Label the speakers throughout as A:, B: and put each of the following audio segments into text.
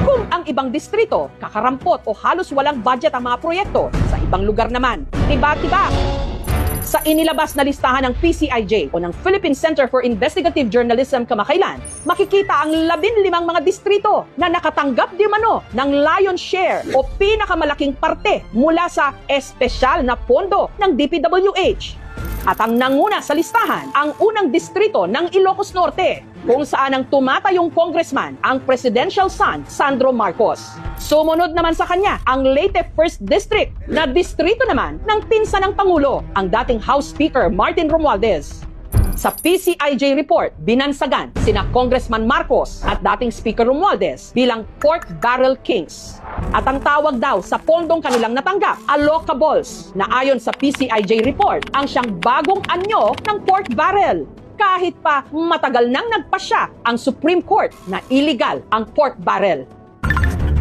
A: Kung ang ibang distrito, kakarampot o halos walang budget ang mga proyekto, sa ibang lugar naman, tiba-tiba. Sa inilabas na listahan ng PCIJ o ng Philippine Center for Investigative Journalism kamakailan, makikita ang 15 mga distrito na nakatanggap di mano ng lion's share o pinakamalaking parte mula sa espesyal na pondo ng DPWH. At ang nanguna sa listahan, ang unang distrito ng Ilocos Norte, kung saan ang tumatayong congressman, ang presidential son, Sandro Marcos. Sumunod naman sa kanya, ang Leyte 1st District, na distrito naman ng pinsan ng Pangulo, ang dating House Speaker Martin Romualdez. Sa PCIJ report, binansagan sina Congressman Marcos at dating Speaker Romualdez bilang pork barrel kings. At ang tawag daw sa pondong kanilang natanggap, allocables, na ayon sa PCIJ report, ang siyang bagong anyo ng pork barrel. Kahit pa matagal nang nagpasya ang Supreme Court na illegal ang pork barrel.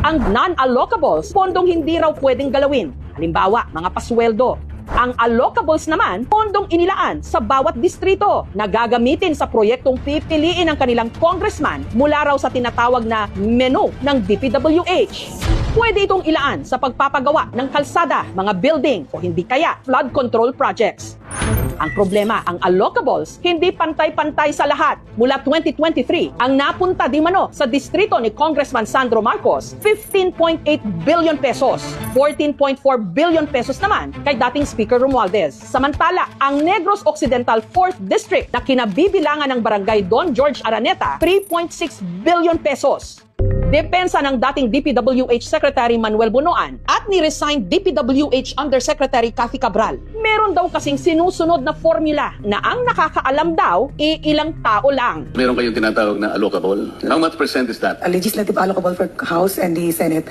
A: Ang non-allocables, pondong hindi raw pwedeng galawin. Halimbawa, mga pasweldo. Ang allocables naman, pondong inilaan sa bawat distrito na gagamitin sa proyektong pipiliin ng kanilang congressman mula raw sa tinatawag na menu ng DPWH. Pwede itong ilaan sa pagpapagawa ng kalsada, mga building o hindi kaya flood control projects. Ang problema, ang allocables, hindi pantay-pantay sa lahat. Mula 2023, ang napunta di mano sa distrito ni Congressman Sandro Marcos, 15.8 billion pesos. 14.4 billion pesos naman kay dating Speaker Romualdez. Samantala, ang Negros Occidental 4th District na kinabibilangan ng barangay Don George Araneta, 3.6 billion pesos. Depensa ng dating DPWH Secretary Manuel Bunoan at ni-resigned DPWH Undersecretary Cathy Cabral. Meron daw kasing sinusunod na formula na ang nakakaalam daw, iilang tao lang.
B: Meron kayong tinatawag na allocable. How much percent is that?
C: A legislative allocable for House and the Senate,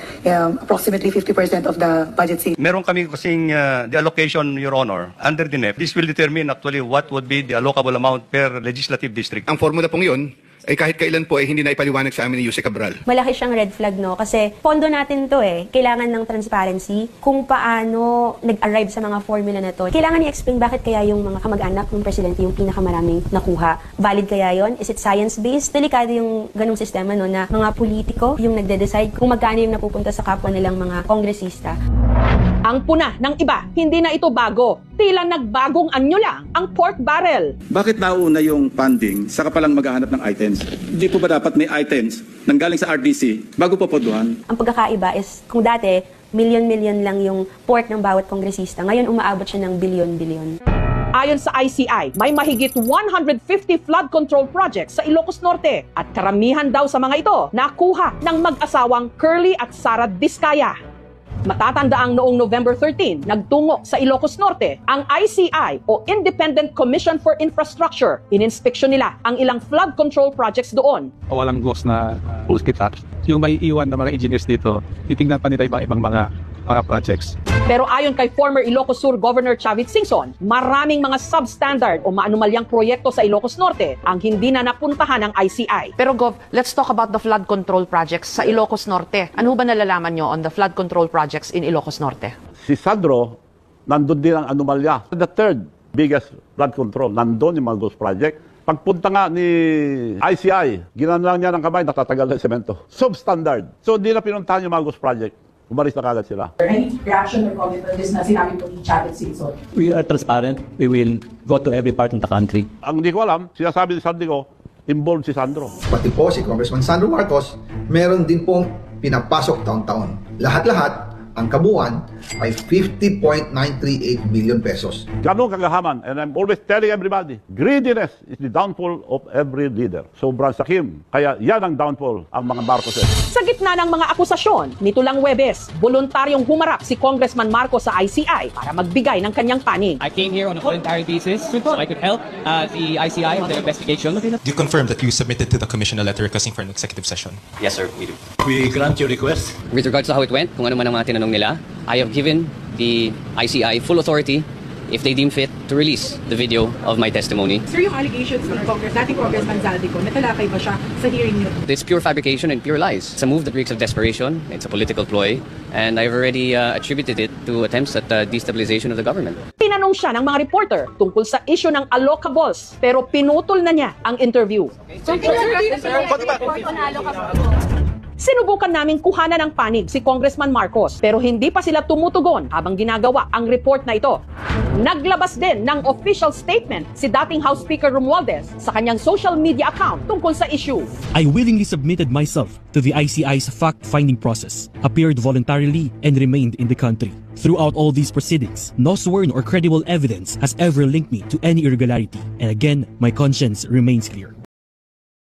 C: approximately 50% of the budget seat.
D: Meron kami kasing the allocation, Your Honor, under the NEP. This will determine actually what would be the allocable amount per legislative district.
E: Ang formula pong yun, ay kahit kailan po ay hindi na ipaliwanag sa amin ni Yuse Cabral.
F: Malaki siyang red flag, no? Kasi pondo natin to kailangan ng transparency kung paano nag-arrive sa mga formula na to. Kailangan i-explain bakit kaya yung mga kamag-anak ng presidente yung pinakamaraming nakuha. Valid kaya yon? Is it science-based? Delikado yung ganung sistema, no? Na mga politiko yung nagde-decide kung magkano yung napupunta sa kapwa nilang mga kongresista.
A: Ang puna ng iba, hindi na ito bago. Tila nagbagong anyo lang ang pork barrel.
G: Bakit nauna yung funding saka palang maghahanap ng items? Hindi po ba dapat may items nanggaling sa RDC bago po poduhan?
F: Ang pagkakaiba is kung dati, milyon-milyon lang yung pork ng bawat kongresista. Ngayon umaabot siya ng bilyon-bilyon.
A: Ayon sa ICI, may mahigit 150 flood control projects sa Ilocos Norte at karamihan daw sa mga ito nakuha ng mag-asawang Curly at Sara Diskaya. Matatandaang noong November 13, nagtungo sa Ilocos Norte ang ICI o Independent Commission for Infrastructure. Ininspeksyon nila ang ilang flood control projects doon.
H: Walang ghost na kita. Yung may iwan na mga engineers dito, titingnan pa nila ibang mga projects.
A: Pero ayon kay former Ilocos Sur Governor Chavit Singson, maraming mga substandard o maanumalyang proyekto sa Ilocos Norte ang hindi na napuntahan ng ICI.
I: Pero Gov, let's talk about the flood control projects sa Ilocos Norte. Ano ba nalalaman nyo on the flood control projects in Ilocos Norte?
J: Si Sandro, nandun din ang anomalya. The third biggest flood control, nandun yung mga ghost project. Pagpunta nga ni ICI, ginano lang niya ng kamay, natatagal ng semento. Substandard. So hindi na pinuntahan yung mga ghost project. Umalis na kagad sila.
C: Any reaction or comment on this na sinabi po ni Chavit Singson?
H: We are transparent. We will go to every part of the country.
J: Ang hindi ko alam, sinasabi ni Sandro, involved si Sandro.
E: Pati po si Congressman Sandro Marcos, meron din pong pinapasok taon-taon. Lahat-lahat, ang kabuuan ay 50.938 billion pesos.
J: Ganun kagahaman, and I'm always telling everybody, greediness is the downfall of every leader. Sobrang sakim, kaya yan ang downfall ang mga Marcoses.
A: Sa gitna ng mga akusasyon, nito lang Huwebes, voluntaryong humarap si Congressman Marcos sa ICI para magbigay ng kanyang panig.
K: I came here on a voluntary basis so I could help the ICI with their investigation.
L: Do you confirm that you submitted to the commission a letter requesting for an executive session?
K: Yes, sir, we do.
H: We grant your request.
K: With regards to how it went, kung ano man ang mga tinanong nila, I have given the ICI full authority if they deem fit to release the video of my testimony.
C: Sir, yung allegations ng dating Congressman Zaldico, natalakay ba siya sa hearing niyo?
K: It's pure fabrication and pure lies. It's a move that reeks of desperation. It's a political ploy. And I've already attributed it to attempts at destabilization of the government.
A: Tinanong siya ng mga reporter tungkol sa issue ng allocables, pero pinutol na niya ang interview. Sinubukan naming kuhanan ng panig si Congressman Marcos pero hindi pa sila tumutugon habang ginagawa ang report na ito. Naglabas din ng official statement si dating House Speaker Romualdez sa kanyang social media account tungkol sa issue.
M: I willingly submitted myself to the ICI's fact-finding process, appeared voluntarily, and remained in the country. Throughout all these proceedings, no sworn or credible evidence has ever linked me to any irregularity, and again, my conscience remains clear.